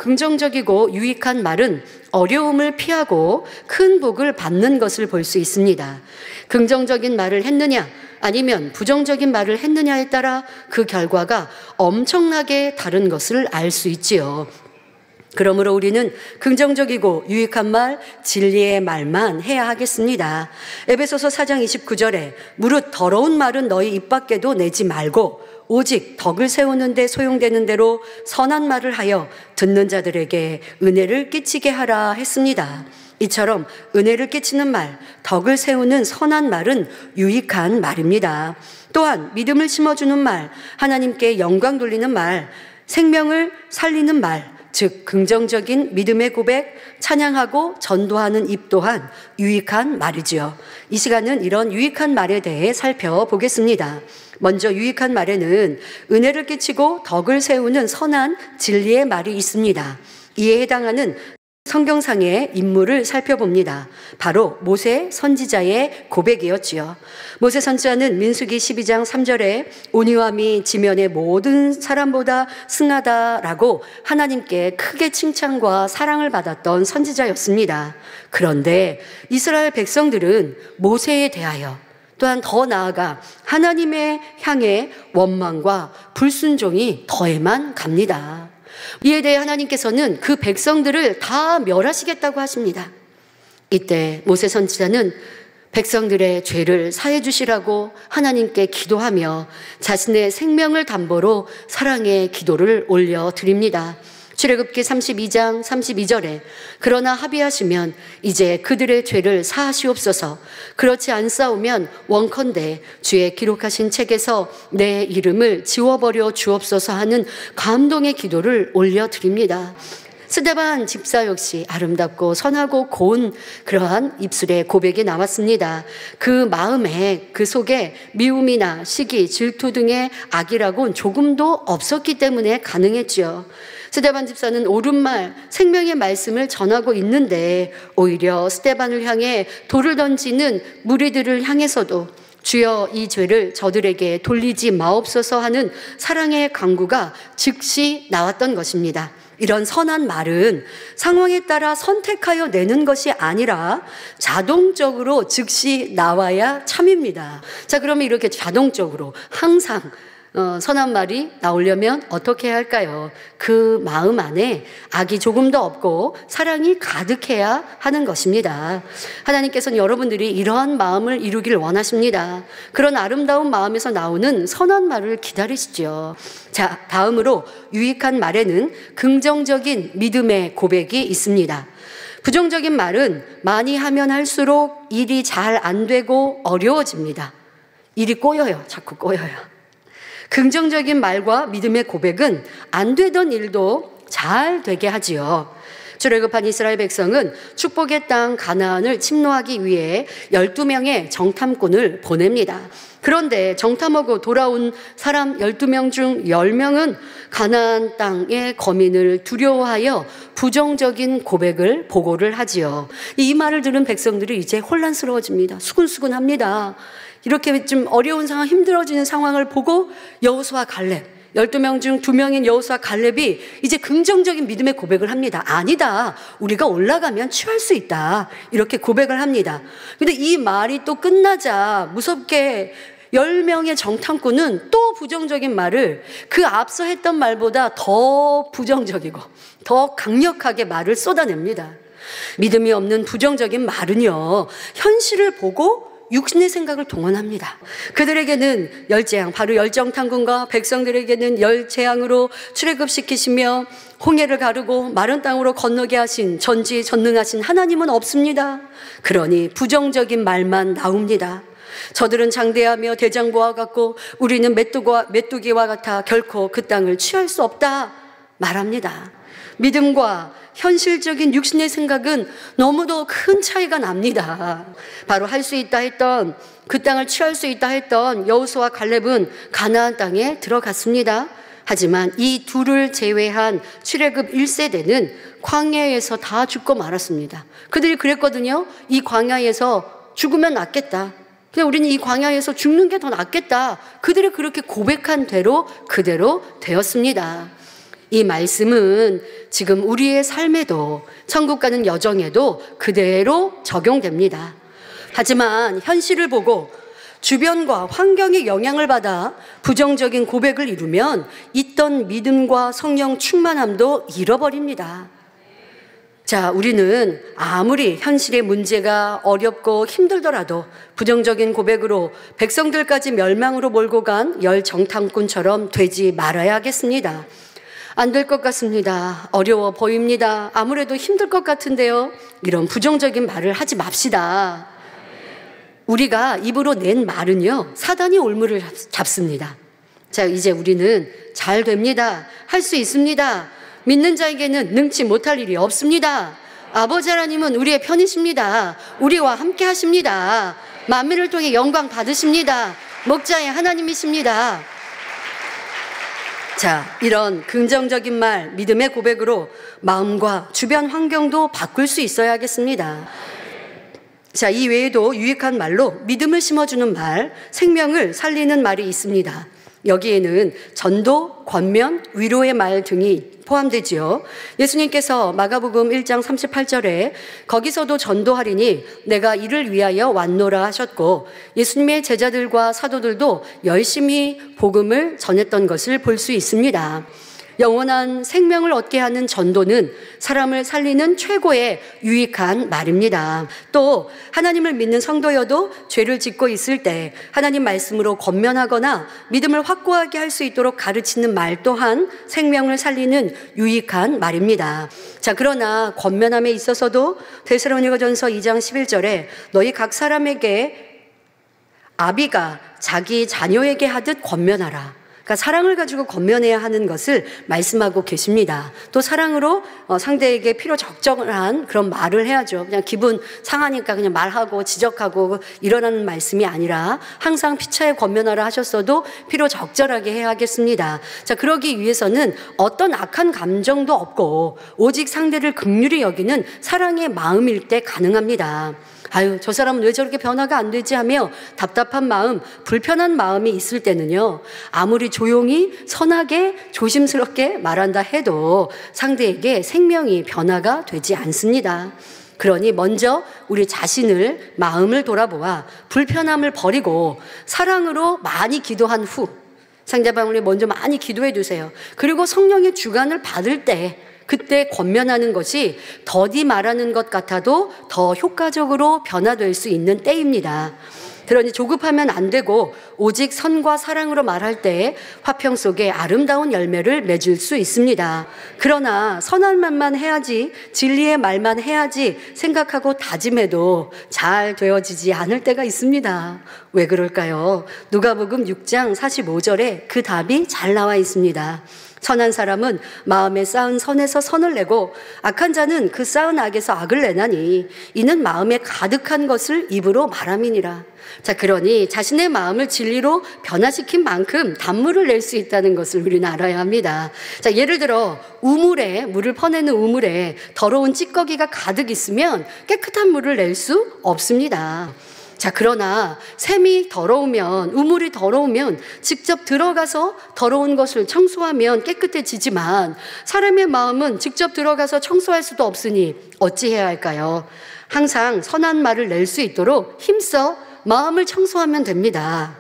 긍정적이고 유익한 말은 어려움을 피하고 큰 복을 받는 것을 볼 수 있습니다. 긍정적인 말을 했느냐 아니면 부정적인 말을 했느냐에 따라 그 결과가 엄청나게 다른 것을 알 수 있지요. 그러므로 우리는 긍정적이고 유익한 말, 진리의 말만 해야 하겠습니다. 에베소서 4장 29절에 무릇 더러운 말은 너희 입 밖에도 내지 말고 오직 덕을 세우는 데 소용되는 대로 선한 말을 하여 듣는 자들에게 은혜를 끼치게 하라 했습니다. 이처럼 은혜를 끼치는 말, 덕을 세우는 선한 말은 유익한 말입니다. 또한 믿음을 심어주는 말, 하나님께 영광 돌리는 말, 생명을 살리는 말, 즉 긍정적인 믿음의 고백, 찬양하고 전도하는 입 또한 유익한 말이지요. 이 시간은 이런 유익한 말에 대해 살펴보겠습니다. 먼저 유익한 말에는 은혜를 끼치고 덕을 세우는 선한 진리의 말이 있습니다. 이에 해당하는 성경상의 인물을 살펴봅니다. 바로 모세 선지자의 고백이었지요. 모세 선지자는 민수기 12장 3절에 온유함이 지면의 모든 사람보다 승하다라고 하나님께 크게 칭찬과 사랑을 받았던 선지자였습니다. 그런데 이스라엘 백성들은 모세에 대하여 또한 더 나아가 하나님의 향해 원망과 불순종이 더해만 갑니다. 이에 대해 하나님께서는 그 백성들을 다 멸하시겠다고 하십니다. 이때 모세 선지자는 백성들의 죄를 사해 주시라고 하나님께 기도하며 자신의 생명을 담보로 사랑의 기도를 올려드립니다. 출애굽기 32장 32절에 그러나 합의하시면 이제 그들의 죄를 사하시옵소서. 그렇지 않사오면 원컨대 주의 기록하신 책에서 내 이름을 지워버려 주옵소서 하는 감동의 기도를 올려드립니다. 스데반 집사 역시 아름답고 선하고 고운 그러한 입술의 고백이 나왔습니다. 그 마음에 그 속에 미움이나 시기, 질투 등의 악이라고는 조금도 없었기 때문에 가능했지요. 스데반 집사는 옳은 말, 생명의 말씀을 전하고 있는데 오히려 스데반을 향해 돌을 던지는 무리들을 향해서도 주여 이 죄를 저들에게 돌리지 마옵소서 하는 사랑의 강구가 즉시 나왔던 것입니다. 이런 선한 말은 상황에 따라 선택하여 내는 것이 아니라 자동적으로 즉시 나와야 참입니다. 자, 그러면 이렇게 자동적으로 항상 선한 말이 나오려면 어떻게 해야 할까요? 그 마음 안에 악이 조금도 없고 사랑이 가득해야 하는 것입니다. 하나님께서는 여러분들이 이러한 마음을 이루기를 원하십니다. 그런 아름다운 마음에서 나오는 선한 말을 기다리시죠. 자, 다음으로 유익한 말에는 긍정적인 믿음의 고백이 있습니다. 부정적인 말은 많이 하면 할수록 일이 잘 안 되고 어려워집니다. 일이 꼬여요. 자꾸 꼬여요. 긍정적인 말과 믿음의 고백은 안 되던 일도 잘 되게 하지요. 출애굽한 이스라엘 백성은 축복의 땅 가나안을 침노하기 위해 12명의 정탐꾼을 보냅니다. 그런데 정탐하고 돌아온 사람 12명 중 10명은 가나안 땅의 거민을 두려워하여 부정적인 고백을 보고를 하지요. 이 말을 들은 백성들이 이제 혼란스러워집니다. 수군수군합니다. 이렇게 좀 어려운 상황, 힘들어지는 상황을 보고 여호수아 갈렙, 12명 중 2명인 여호수아 갈렙이 이제 긍정적인 믿음의 고백을 합니다. 아니다. 우리가 올라가면 취할 수 있다. 이렇게 고백을 합니다. 근데 이 말이 또 끝나자 무섭게 10명의 정탐꾼은 또 부정적인 말을 그 앞서 했던 말보다 더 부정적이고 더 강력하게 말을 쏟아냅니다. 믿음이 없는 부정적인 말은요, 현실을 보고 육신의 생각을 동원합니다. 그들에게는 열재앙, 바로 열정탐꾼과 백성들에게는 열재앙으로 출애굽시키시며 홍해를 가르고 마른 땅으로 건너게 하신 전지전능하신 하나님은 없습니다. 그러니 부정적인 말만 나옵니다. 저들은 장대하며 대장부와 같고 우리는 메뚜기와 같아 결코 그 땅을 취할 수 없다 말합니다. 믿음과 현실적인 육신의 생각은 너무도 큰 차이가 납니다. 바로 할 수 있다 했던, 그 땅을 취할 수 있다 했던 여호수아 갈렙은 가나안 땅에 들어갔습니다. 하지만 이 둘을 제외한 출애굽 1세대는 광야에서 다 죽고 말았습니다. 그들이 그랬거든요. 이 광야에서 죽으면 낫겠다. 그냥 우리는 이 광야에서 죽는 게 더 낫겠다. 그들이 그렇게 고백한 대로 그대로 되었습니다. 이 말씀은 지금 우리의 삶에도 천국 가는 여정에도 그대로 적용됩니다. 하지만 현실을 보고 주변과 환경의 영향을 받아 부정적인 고백을 이루면 있던 믿음과 성령 충만함도 잃어버립니다. 자, 우리는 아무리 현실의 문제가 어렵고 힘들더라도 부정적인 고백으로 백성들까지 멸망으로 몰고 간 열정탐꾼처럼 되지 말아야겠습니다. 안 될 것 같습니다. 어려워 보입니다. 아무래도 힘들 것 같은데요. 이런 부정적인 말을 하지 맙시다. 우리가 입으로 낸 말은요, 사단이 올무를 잡습니다. 자, 이제 우리는 잘 됩니다. 할 수 있습니다. 믿는 자에게는 능치 못할 일이 없습니다. 아버지 하나님은 우리의 편이십니다. 우리와 함께 하십니다. 만민을 통해 영광 받으십니다. 목자의 하나님이십니다. 자, 이런 긍정적인 말, 믿음의 고백으로 마음과 주변 환경도 바꿀 수 있어야겠습니다. 자, 이 외에도 유익한 말로 믿음을 심어주는 말, 생명을 살리는 말이 있습니다. 여기에는 전도, 권면, 위로의 말 등이 포함되지요. 예수님께서 마가복음 1장 38절에 거기서도 전도하리니 내가 이를 위하여 왔노라 하셨고, 예수님의 제자들과 사도들도 열심히 복음을 전했던 것을 볼 수 있습니다. 영원한 생명을 얻게 하는 전도는 사람을 살리는 최고의 유익한 말입니다. 또 하나님을 믿는 성도여도 죄를 짓고 있을 때 하나님 말씀으로 권면하거나 믿음을 확고하게 할 수 있도록 가르치는 말 또한 생명을 살리는 유익한 말입니다. 자, 그러나 권면함에 있어서도 데살로니가전서 2장 11절에 너희 각 사람에게 아비가 자기 자녀에게 하듯 권면하라. 그러니까 사랑을 가지고 권면해야 하는 것을 말씀하고 계십니다. 또 사랑으로 상대에게 필요 적절한 그런 말을 해야죠. 그냥 기분 상하니까 그냥 말하고 지적하고 이러라는 말씀이 아니라 항상 피차에 권면하라 하셨어도 필요 적절하게 해야 하겠습니다. 자, 그러기 위해서는 어떤 악한 감정도 없고 오직 상대를 긍휼히 여기는 사랑의 마음일 때 가능합니다. 아유, 저 사람은 왜 저렇게 변화가 안 되지 하며 답답한 마음, 불편한 마음이 있을 때는요, 아무리 조용히 선하게 조심스럽게 말한다 해도 상대에게 생명이 변화가 되지 않습니다. 그러니 먼저 우리 자신을, 마음을 돌아보아 불편함을 버리고 사랑으로 많이 기도한 후 상대방을 먼저 많이 기도해 두세요. 그리고 성령의 주관을 받을 때 그때 권면하는 것이 더디 말하는 것 같아도 더 효과적으로 변화될 수 있는 때입니다. 그러니 조급하면 안 되고 오직 선과 사랑으로 말할 때 화평 속에 아름다운 열매를 맺을 수 있습니다. 그러나 선한 말만 해야지, 진리의 말만 해야지 생각하고 다짐해도 잘 되어지지 않을 때가 있습니다. 왜 그럴까요? 누가복음 6장 45절에 그 답이 잘 나와 있습니다. 선한 사람은 마음에 쌓은 선에서 선을 내고 악한 자는 그 쌓은 악에서 악을 내나니 이는 마음에 가득한 것을 입으로 말함이니라. 자, 그러니 자신의 마음을 진리로 변화시킨 만큼 단물을 낼 수 있다는 것을 우리는 알아야 합니다. 자, 예를 들어 우물에, 물을 퍼내는 우물에 더러운 찌꺼기가 가득 있으면 깨끗한 물을 낼 수 없습니다. 자, 그러나 샘이 더러우면, 우물이 더러우면 직접 들어가서 더러운 것을 청소하면 깨끗해지지만 사람의 마음은 직접 들어가서 청소할 수도 없으니 어찌해야 할까요? 항상 선한 말을 낼 수 있도록 힘써 마음을 청소하면 됩니다.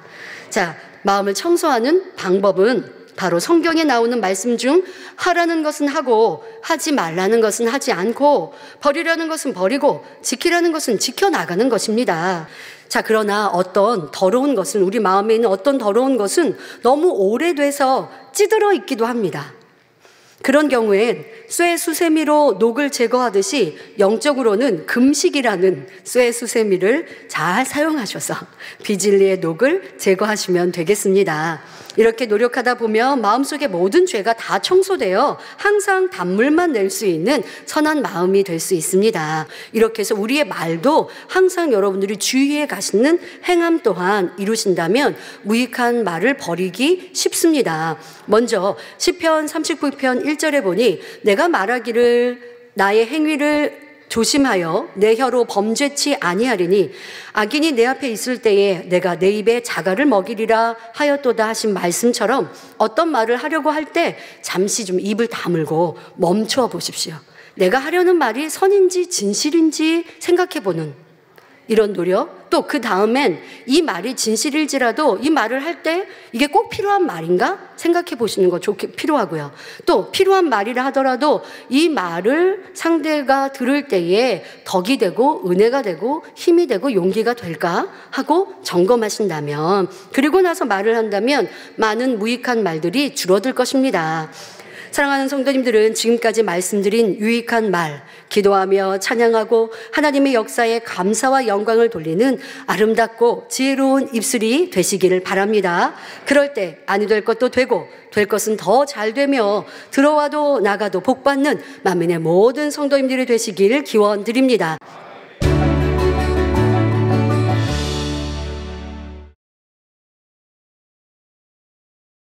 자, 마음을 청소하는 방법은 바로 성경에 나오는 말씀 중 하라는 것은 하고 하지 말라는 것은 하지 않고 버리라는 것은 버리고 지키라는 것은 지켜나가는 것입니다. 자, 그러나 어떤 더러운 것은, 우리 마음에 있는 어떤 더러운 것은 너무 오래돼서 찌들어 있기도 합니다. 그런 경우엔 쇠 수세미로 녹을 제거하듯이 영적으로는 금식이라는 쇠 수세미를 잘 사용하셔서 비진리의 녹을 제거하시면 되겠습니다. 이렇게 노력하다 보면 마음속의 모든 죄가 다 청소되어 항상 단물만 낼 수 있는 선한 마음이 될 수 있습니다. 이렇게 해서 우리의 말도 항상 여러분들이 주의해 가시는 행함 또한 이루신다면 무익한 말을 버리기 쉽습니다. 먼저 시편 39편 1절에 보니 내가 말하기를 나의 행위를 조심하여 내 혀로 범죄치 아니하리니 악인이 내 앞에 있을 때에 내가 내 입에 자갈을 먹이리라 하였도다 하신 말씀처럼 어떤 말을 하려고 할 때 잠시 좀 입을 다물고 멈춰 보십시오. 내가 하려는 말이 선인지 진실인지 생각해 보는 이런 노력. 또 그 다음엔 이 말이 진실일지라도 이 말을 할 때 이게 꼭 필요한 말인가 생각해 보시는 거 필요하고요. 또 필요한 말이라 하더라도 이 말을 상대가 들을 때에 덕이 되고 은혜가 되고 힘이 되고 용기가 될까 하고 점검하신다면, 그리고 나서 말을 한다면 많은 무익한 말들이 줄어들 것입니다. 사랑하는 성도님들은 지금까지 말씀드린 유익한 말, 기도하며 찬양하고 하나님의 역사에 감사와 영광을 돌리는 아름답고 지혜로운 입술이 되시기를 바랍니다. 그럴 때 아니 될 것도 되고 될 것은 더 잘 되며 들어와도 나가도 복받는 만민의 모든 성도님들이 되시길 기원드립니다.